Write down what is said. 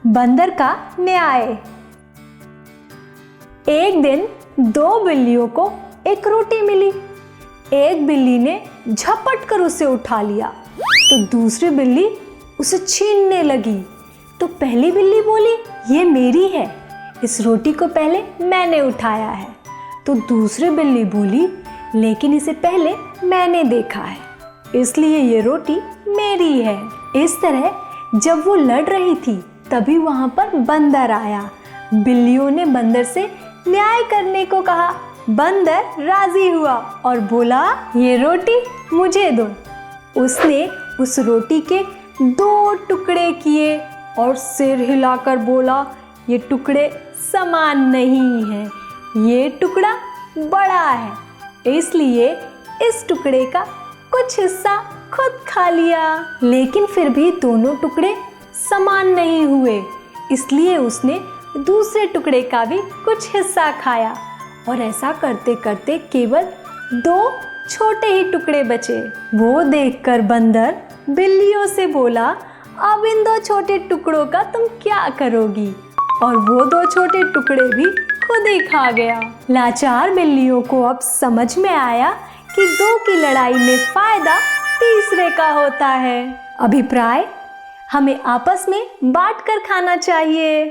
बंदर का न्याय। एक दिन दो बिल्लियों को एक रोटी मिली। एक बिल्ली ने झपट कर उसे उठा लिया तो दूसरी बिल्ली उसे छीनने लगी। तो पहली बिल्ली बोली, ये मेरी है, इस रोटी को पहले मैंने उठाया है। तो दूसरी बिल्ली बोली, लेकिन इसे पहले मैंने देखा है, इसलिए ये रोटी मेरी है। इस तरह जब वो लड़ रही थी तभी वहां पर बंदर आया। बिल्लियों ने बंदर से न्याय करने को कहा। बंदर राजी हुआ और बोला, ये रोटी मुझे दो। उसने उस रोटी के दो टुकड़े किए और सिर हिलाकर बोला, ये टुकड़े समान नहीं हैं, ये टुकड़ा बड़ा है, इसलिए इस टुकड़े का कुछ हिस्सा खुद खा लिया। लेकिन फिर भी दोनों टुकड़े समान नहीं हुए, इसलिए उसने दूसरे टुकड़े का भी कुछ हिस्सा खाया और ऐसा करते करते केवल दो छोटे ही टुकड़े बचे। वो देखकर बंदर बिल्लियों से बोला, अब इन दो छोटे टुकड़ों का तुम क्या करोगी? और वो दो छोटे टुकड़े भी खुद ही खा गया। लाचार बिल्लियों को अब समझ में आया कि दो की लड़ाई में फायदा तीसरे का होता है। अभिप्राय, हमें आपस में बांट कर खाना चाहिए।